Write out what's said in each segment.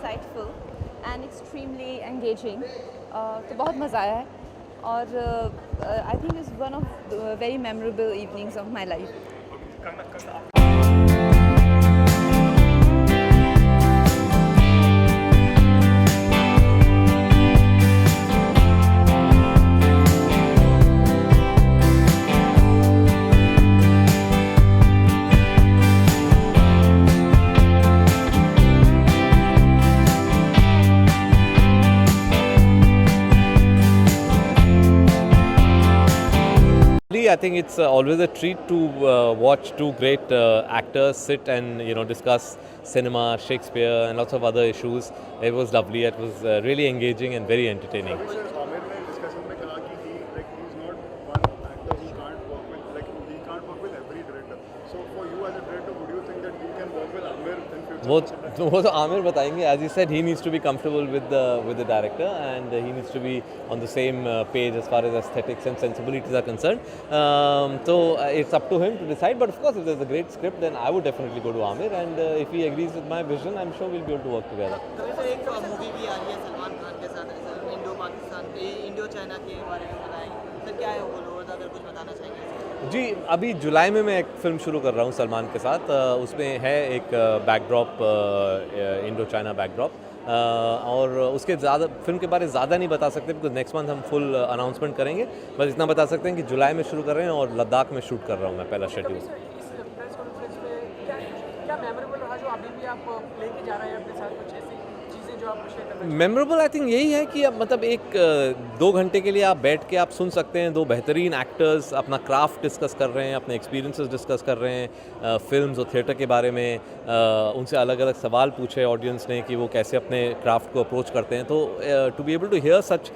insightful and extremely engaging. तो बहुत मज़ा आया है और I think it's one of the very memorable evenings of my life. I think it's always a treat to watch two great actors sit and discuss cinema, Shakespeare, and lots of other issues. It was lovely. It was really engaging and very entertaining. Aamir ने discussion में कहा कि he is not one actor who can't work with he can't work with every director. So for you as a director, would you think that you can work with Amir in future? वो तो आमिर बताएंगे. As he said, he needs to be comfortable with the director and he needs to be on the same page as far as aesthetics and sensibilities are concerned. So it's up to him to decide. But of course, if there's a great script, then I would definitely go to Amir. And if he agrees with my vision, I'm sure we'll be able to work together. Sir एक movie भी आ रही है सलमान खान के साथ Indo Pakistan Indo China के बारे में बताएं सर क्या है वो लोग अगर कुछ बताना चाहेंगे जी अभी जुलाई में मैं एक फ़िल्म शुरू कर रहा हूँ सलमान के साथ. उसमें है एक बैकड्रॉप इंडो चाइना बैकड्रॉप और उसके ज़्यादा फिल्म के बारे ज़्यादा नहीं बता सकते बिकॉज नेक्स्ट मंथ हम फुल अनाउंसमेंट करेंगे. बस इतना बता सकते हैं कि जुलाई में शुरू कर रहे हैं और लद्दाख में शूट कर रहा हूँ मैं पहला शेड्यूल. क्या मेमोरेबल रहा जो अभी भी आप लेके जा रहे हैं अपने साथ कुछ ऐसी चीज़ें जो आप शेयर करना मेमोरेबल आई थिंक यही है कि अब मतलब एक 2 घंटे के लिए आप बैठ के आप सुन सकते हैं. 2 बेहतरीन एक्टर्स अपना क्राफ्ट डिस्कस कर रहे हैं, अपने एक्सपीरियंसेस डिस्कस कर रहे हैं, फिल्म्स और थिएटर के बारे में. उनसे अलग अलग सवाल पूछे ऑडियंस ने कि वो कैसे अपने क्राफ्ट को अप्रोच करते हैं. तो to be able to hear such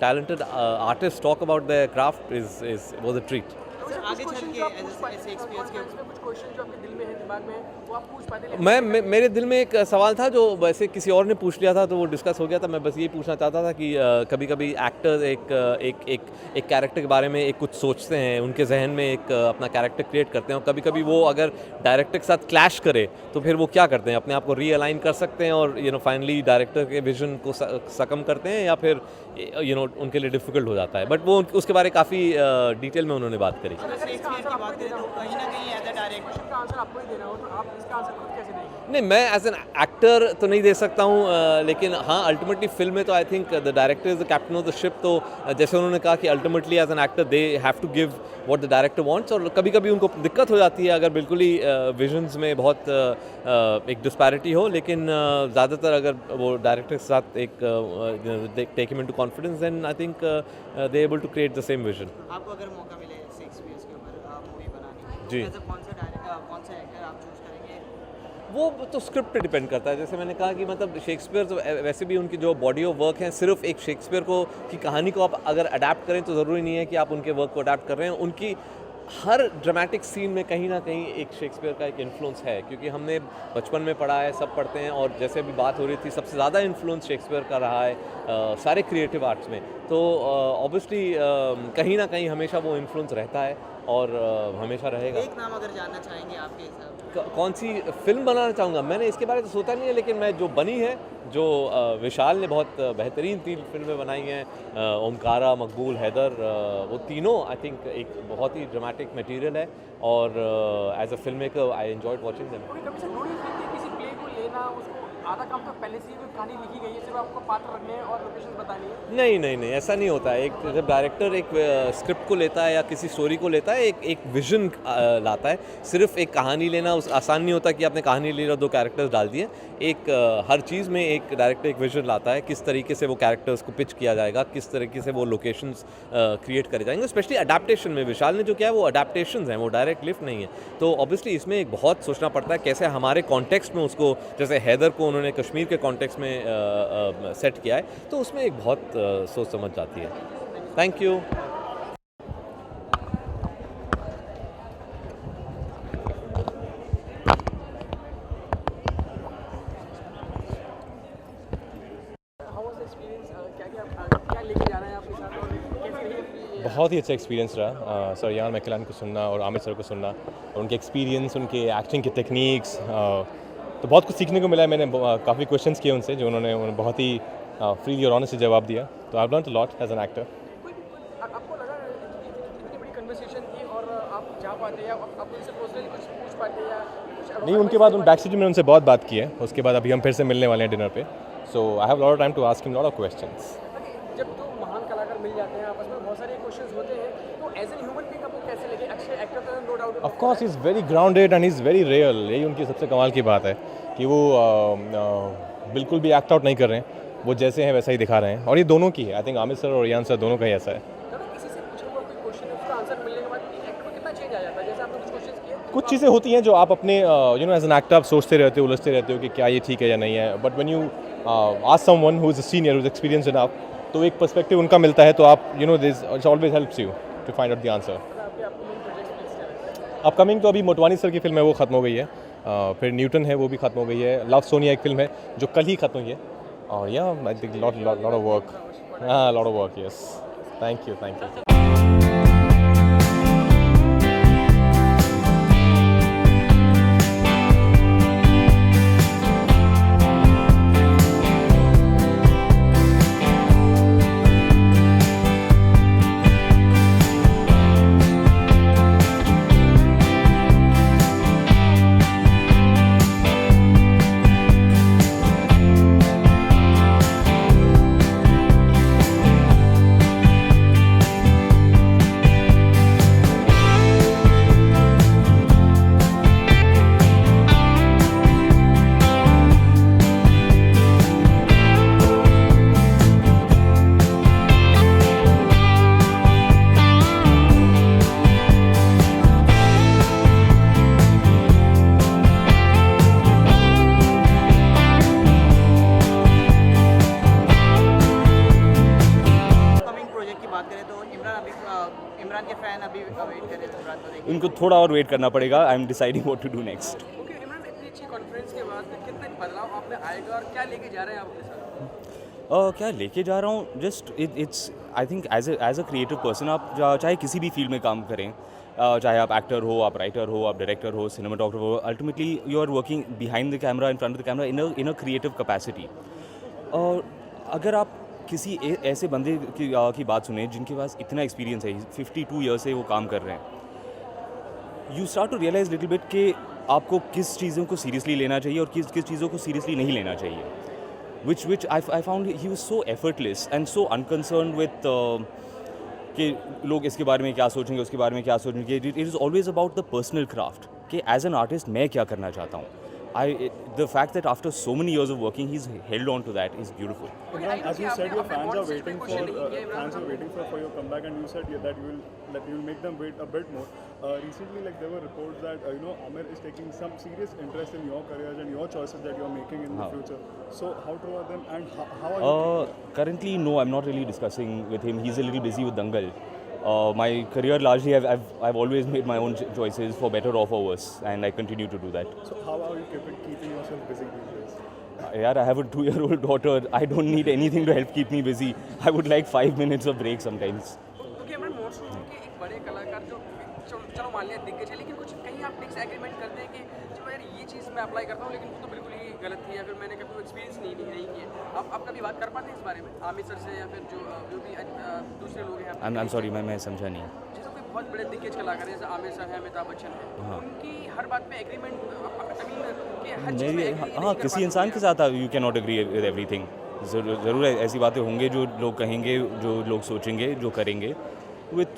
talented artist talk about the craft is was a treat. आगे चल के ऐसे एक्सपीरियंस के कुछ क्वेश्चन जो आपके दिल में है दिमाग में वो आप पूछ पाते मेरे दिल में एक सवाल था जो वैसे किसी और ने पूछ लिया था तो वो डिस्कस हो गया था. मैं बस यही पूछना चाहता था कि कभी कभी एक्टर्स एक कैरेक्टर के बारे में एक कुछ सोचते हैं, उनके जहन में एक अपना कैरेक्टर क्रिएट करते हैं और कभी कभी वो अगर डायरेक्टर के साथ क्लैश करे तो फिर वो क्या करते हैं, अपने आप को रीअलाइन कर सकते हैं और फाइनली डायरेक्टर के विजन को सकम करते हैं या फिर उनके लिए डिफ़िकल्ट हो जाता है. बट वो उसके बारे काफ़ी डिटेल में उन्होंने बात करी. शेक्सपियर की बात करें तो कहीं ना कहीं एज अ डायरेक्टर का आंसर आपको ही देना हो तो आप इसका आंसर खुद कैसे देंगे? नहीं, मैं एज एन एक्टर तो नहीं दे सकता हूँ लेकिन हाँ अल्टीमेटली फिल्म में तो I think the director is the captain of the ship. तो जैसे उन्होंने कहा कि ultimately as an actor they have to give what the director wants और कभी कभी उनको दिक्कत हो जाती है अगर बिल्कुल ही विजन्स में बहुत एक डिस्पैरिटी हो. लेकिन ज़्यादातर अगर वो डायरेक्टर के साथ एक take him into confidence then I think they able to create the same vision. आपको अगर मौका मिले शेक्सपियर के ऊपर मूवी बनाने जी कौन सा एक्टर आप चूज करेंगे? वो तो स्क्रिप्ट पे डिपेंड करता है. जैसे मैंने कहा कि मतलब शेक्सपियर तो वैसे भी उनकी जो बॉडी ऑफ वर्क है सिर्फ एक शेक्सपियर की कहानी को आप अगर अडेप्ट करें तो ज़रूरी नहीं है कि आप उनके वर्क को अडेप्ट कर रहे हैं. उनकी हर ड्रामेटिक सीन में कहीं ना कहीं एक शेक्सपियर का एक इन्फ्लुएंस है क्योंकि हमने बचपन में पढ़ा है, सब पढ़ते हैं और जैसे अभी बात हो रही थी सबसे ज़्यादा इन्फ्लुएंस शेक्सपियर का रहा है सारे क्रिएटिव आर्ट्स में. तो ऑब्वियसली कहीं ना कहीं हमेशा वो इन्फ्लुएंस रहता है और हमेशा रहेगा. एक नाम अगर जानना चाहेंगे आपके हिसाब कौन सी फिल्म बनाना चाहूँगा? मैंने इसके बारे में तो सोचा नहीं है लेकिन मैं जो बनी है जो विशाल ने बहुत बेहतरीन 3 फिल्में बनाई हैं, ओमकारा, मकबूल, हैदर, वो तीनों आई थिंक एक बहुत ही ड्रामेटिक मटेरियल है और as a film maker I enjoyed watching them. कभी से ढूंढी थी किसी प्ले को लेना उसको आधा काम तो पहले से ही कहानी लिखी गई है सिर्फ आपको पात्र रखने हैं और लोकेशन बतानी है? नहीं ऐसा नहीं होता है. एक जब डायरेक्टर एक स्क्रिप्ट को लेता है या किसी स्टोरी को लेता है एक विजन लाता है. सिर्फ एक कहानी लेना आसान नहीं होता कि आपने कहानी ले लो 2 कैरेक्टर्स डाल दिए. एक हर चीज़ में एक डायरेक्टर एक विजन लाता है किस तरीके से वो कैरेक्टर्स को पिच किया जाएगा, किस तरीके से वो लोकेशंस क्रिएट करे जाएंगे. स्पेशली अडेप्टेशन में विशाल ने जो किया है वो अडेप्टेशंस हैं, वो डायरेक्ट लिफ्ट नहीं है. तो ऑब्वियसली इसमें एक बहुत सोचना पड़ता है कैसे हमारे कॉन्टेक्स्ट में उसको, जैसे हैदर को उन्होंने कश्मीर के कॉन्टेक्स्ट में सेट किया है तो उसमें एक बहुत सोच समझ जाती है. Thank you. बहुत ही अच्छा एक्सपीरियंस रहा सर यान मैकलान को सुनना और आमिर सर को सुनना और उनके एक्सपीरियंस, उनके एक्टिंग के टेक्निक्स, तो बहुत कुछ सीखने को मिला है। मैंने काफ़ी क्वेश्चंस किए उनसे, जो उन्होंने बहुत ही फ्रीली और ऑनेस्टली जवाब दिया। तो I have learned a lot as an actor. आपको लगा इतनी बड़ी कन्वर्सेशन थी और आप जा पाते या आप उनसे पर्सनली कुछ पूछ पाते या कुछ नहीं, उनके बाद उन बैक स्टेज में उनसे बहुत बात की है। उसके बाद अभी हम फिर से मिलने वाले हैं डिनर पे। So I have lot of time to ask him lot of questions. जब दो महान कलाकार मिल जाते हैं आपस में बहुत सारे क्वेश्चंस होते हैं, तो एज एन ह्यूमन बीइंग आपको कैसे लगे? अक्षय एक्टर तो no doubt of course is very grounded and is very real. यही उनकी सबसे कमाल की बात है कि वो बिल्कुल भी एक्ट आउट नहीं कर रहे हैं, वो जैसे हैं वैसा ही दिखा रहे हैं। और ये दोनों की है, आई थिंक आमिर सर और रियान सर दोनों का ही ऐसा है। किसी से पूछा हुआ कोई क्वेश्चन उसका आंसर मिलने के बाद एक्टर में कितना चेंज आ जाता है? जैसे आपने कुछ क्वेश्चंस किए, कुछ चीज़ें होती हैं जो आप अपने you know as an actor आप सोचते रहते हो, उलझते रहते हो कि क्या ये ठीक है या नहीं है। But when you ask someone who is a senior, who is experienced enough, तो एक पर्सपेक्टिव उनका मिलता है। तो आप you know this it always helps you to find out the answer. Upcoming तो अभी मोटवानी सर की फिल्म है, वो खत्म हो गई है। फिर न्यूटन है, वो भी खत्म हो गई है। लव सोनिया एक फिल्म है जो कल ही खत्म हुई है। और या I think lot of work, हाँ lot of work, yes. Thank you. Imran के फैन अभी वेट कर रहे हैं इमरान को देखने। उनको थोड़ा और वेट करना पड़ेगा। I am deciding what to do next. Okay Imran, इतनी अच्छी कॉन्फ्रेंस के बाद कितना बदलाव आप में आएगा और क्या लेके जा रहे हैं आप अपने साथ? क्या लेके जा रहा हूँ, just it's I think as a creative person आप चाहे किसी भी फील्ड में काम करें, चाहे आप एक्टर हो, आप राइटर हो, आप डायरेक्टर हो, सिनेमाटोग्राफर हो, ultimately you are working behind the camera, in front of the camera in a creative capacity. और अगर आप किसी ऐसे बंदे की बात सुने जिनके पास इतना एक्सपीरियंस है, 52 ईयर्स से वो काम कर रहे हैं, you start to realize little bit कि आपको किस चीज़ों को सीरियसली लेना चाहिए और किस चीज़ों को सीरियसली नहीं लेना चाहिए। which I found he was so effortless and so unconcerned with कि लोग इसके बारे में क्या सोचेंगे, उसके बारे में क्या सोचेंगे। It is always about the personal craft कि एज एन आर्टिस्ट मैं क्या करना चाहता हूँ। The fact that after so many years of working, he's held on to that is beautiful. Imran, as you said, your fans are waiting for your comeback, and you said that you will make them wait a bit more. Recently, like there were reports that Amir is taking some serious interest in your careers and your choices that you are making in the future. So how true are them, and how are you? Currently, no, I'm not really discussing with him. He's a little busy with Dangal. My career largely, I've always made my own choices for better or for worse, and I continue to do that. So how are you keeping yourself busy these days? Yeah, I have a 2-year-old daughter. I don't need anything to help keep me busy. I would like 5 minutes of break sometimes. Okay Imran, मौसम के एक बड़े कलाकार जो चलो मान लिया दिग्गज है, लेकिन कुछ कहीं आप डिसएग्रीमेंट करते हैं कि चलो यार ये चीज़ मैं अप्लाई करता हूँ लेकिन वो तो बिल्कुल ही गलत थी, या फिर मैंने कभी एक्सपीरियंस नहीं किया। आप कभी बात कर पाते हैं इस बारे में आमिर सर से या फिर जो भी दूसरे लोग हैं? I'm sorry, मैं समझा नहीं। जैसे कोई बहुत बड़े दिग्गज कलाकार है, जैसे आमिर सर है, अमिताभ बच्चन है, उनकी हर बात में एग्रीमेंट हाँ, किसी इंसान के साथ you can not agree with everything. ज़रूर ऐसी बातें होंगे जो लोग कहेंगे, जो लोग सोचेंगे, जो करेंगे विद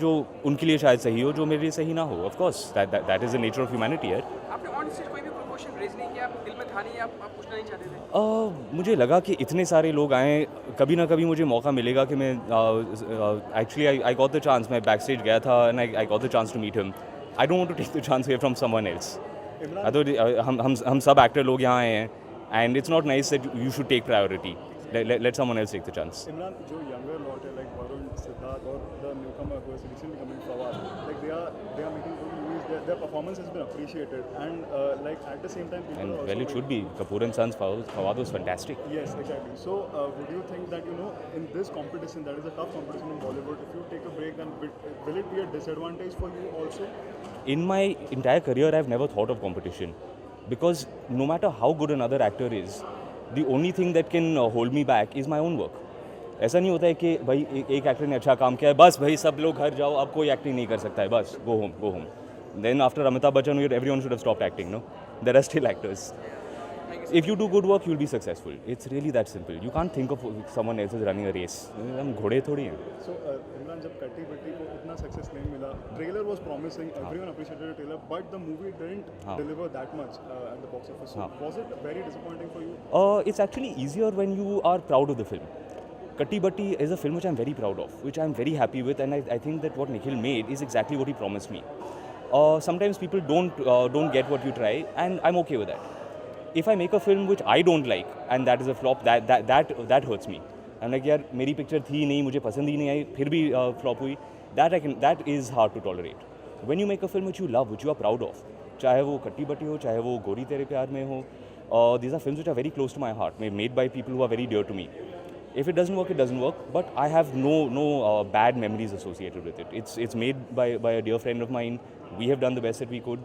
जो उनके लिए शायद सही हो, जो मेरे लिए सही ना हो। Of course that is the nature of humanity यार। आपने ऑन स्टेज कोई भी क्वेश्चन रेज नहीं किया, आप दिल में था नहीं, आप पूछना नहीं चाहते थे? मुझे लगा कि इतने सारे लोग आए, कभी ना कभी मुझे मौका मिलेगा कि मैं actually I got the chance. मैं बैक स्टेज गया था and I got the chance to meet him. I don't want to take the chance away from someone else. हम सब एक्टर लोग यहाँ आए हैं, and it's not nice that you should take priority. Let someone else take the chance. Imran, जो younger lot है like Varun, Siddharth, और the newcomer who has recently come in, Fawad, like they are making good movies. Their performance has been appreciated, and like at the same time, people And are also well, it should be. Kapoor and Sons, Fawad was fantastic. Yes, exactly. So, would you think that in this competition, that is a tough competition in Bollywood, if you take a break, then will it be a disadvantage for you also? In my entire career, I've never thought of competition. because no matter how good another actor is, the only thing that can hold me back is my own work. ऐसा नहीं होता है कि भाई एक actor ने अच्छा काम किया है, बस भाई सब लोग घर जाओ, अब कोई एक्टिंग नहीं कर सकता है, बस go home. Then after Amitabh Bachchan, everyone should have stopped acting, no? There are still actors. If you do good work, you'll be successful. It's really that simple. You can't think of someone else as running a race. हम घोड़े थोड़ी हैं. So Imran, जब कट्टी बट्टी को इतना success नहीं मिला, trailer was promising, everyone appreciated the trailer, but the movie didn't deliver that much at the box office. So was it very disappointing for you? It's actually easier when you are proud of the film. Katti Batti is a film which I'm very proud of, which I'm very happy with, and I think that what Nikhil made is exactly what he promised me. Sometimes people don't get what you try, and I'm okay with that. If I make a film which I don't like and that is a flop, that hurts me. I'm like, यार मेरी picture थी नहीं, मुझे पसंद ही नहीं आई, फिर भी flop हुई. That is hard to tolerate. When you make a film which you love, which you are proud of, चाहे वो कट्टी बट्टी हो, चाहे वो गोरी तेरे प्यार में हो, these are films which are very close to my heart, made by people who are very dear to me. If it doesn't work, it doesn't work. But I have no bad memories associated with it. It's made by a dear friend of mine. We have done the best that we could.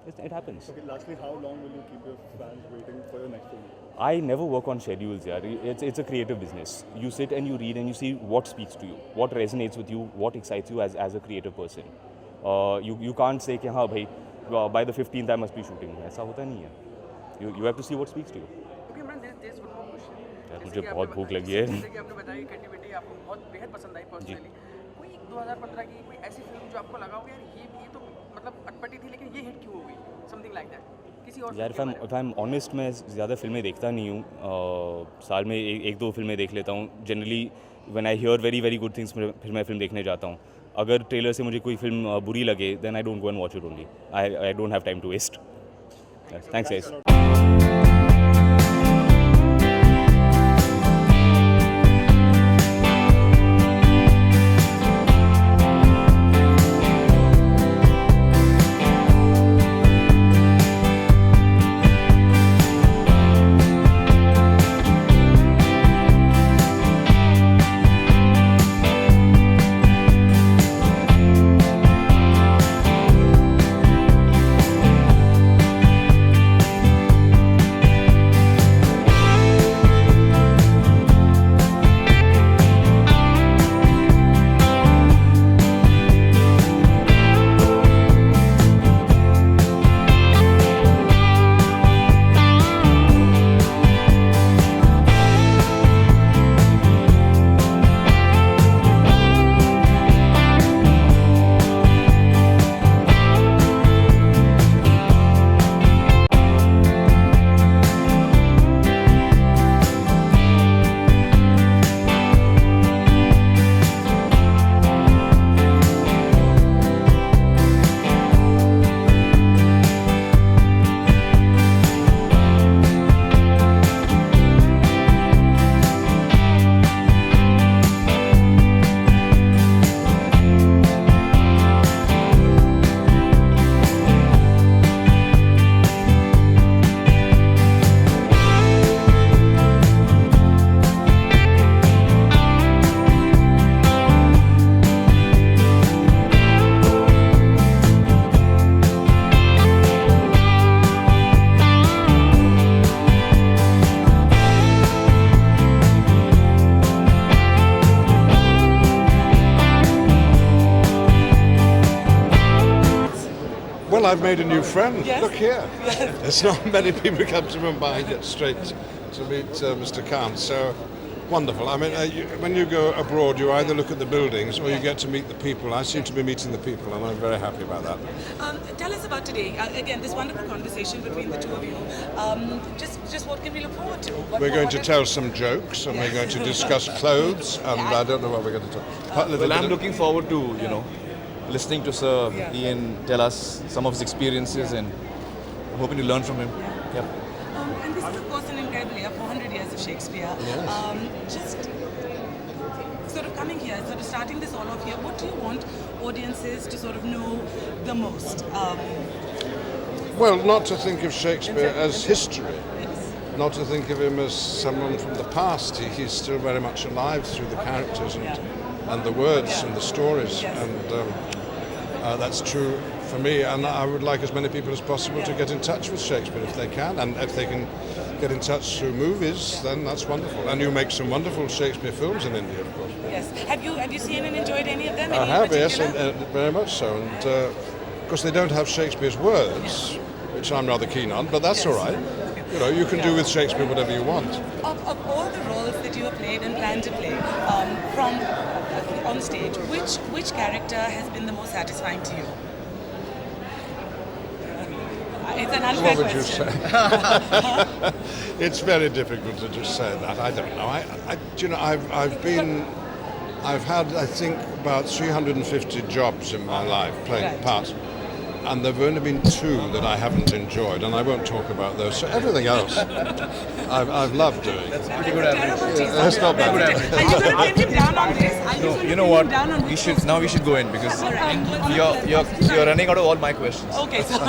It happens. Okay, lastly, how long will you keep your fans waiting for your next film? I never work on schedules, yaar. It's a creative business. You sit and you read and you see what speaks to you, what resonates with you, what excites you as a creative person. You can't say कि हाँ भाई by the 15th I must be shooting. ऐसा होता नहीं है. You have to see what speaks to you. Okay, Imran, there's one more question. यार जैसे मुझे कि बहुत आपने भूख बताया- लगी है. जैसे कि आपने बताया कि कट्टी बट्टी आपको बहुत बेहद पसंद आई पर्सनली. कोई 2015 की कोई ऐसी फिल्म जो आपको लगा हो यार ये तो मतलब अटपटी थी लेकिन ये हिट क्यों हो गई, समथिंग लाइक दैट. किसी और यार if I'm honest, मैं ज़्यादा फिल्में देखता नहीं हूँ. साल में एक दो फिल्में देख लेता हूँ. Generally when I hear very very good things, फिर मैं फिल्म देखने जाता हूँ. अगर ट्रेलर से मुझे कोई फिल्म बुरी लगे then I don't go and watch it only. I don't have time to waste. Thanks guys. Well, I've made a new friend. Yes. Look here. Yes. There's not many people who come to Mumbai and get straight to meet Mr. Kant. So wonderful. I mean, when you go abroad, you either look at the buildings or you get to meet the people. I seem to be meeting the people, and I'm very happy about that. Tell us about today. Again, this wonderful conversation between the two of you. Just what can we look forward to? We're going to tell some jokes, and we're going to discuss clothes, and I don't know what we're going to talk. Well, I'm looking forward to, listening to Sir Ian tell us some of his experiences, and I'm hoping to learn from him. Yep. And this is, of course, an incredible year, 400 years of Shakespeare. Yes. Just sort of coming here, sort of starting this all off here, what do you want audiences to sort of know the most? Well, not to think of Shakespeare as history. Not to think of him as someone from the past. He's still very much alive through the characters and the words and the stories. And that's true for me, and I would like as many people as possible to get in touch with Shakespeare if they can, and if they can get in touch through movies, then that's wonderful. And you make some wonderful Shakespeare films in India, of course. Yes. Have you seen and enjoyed any of them? I Any in have, yes, particular? and very much so. And of course, they don't have Shakespeare's words, which I'm rather keen on, but that's all right. You know, you can do with Shakespeare whatever you want. Of all the roles that you have played and plan to play from on stage, which character has been the most satisfying to you? It's an unfair What would you question. say? It's very difficult to just say that. I don't know. You know, I've had, I think, about 350 jobs in my life playing Right. parts, and there've only been 2 that I haven't enjoyed, and I won't talk about those. So everything else, I've loved doing. That's pretty good That's a average. terrible teaser. That's not bad. Are you going to pin him down on this? Are you No, going you to know pin what? him down on We which should role? now we should go in because All right. you're running out of all my questions. Okay, so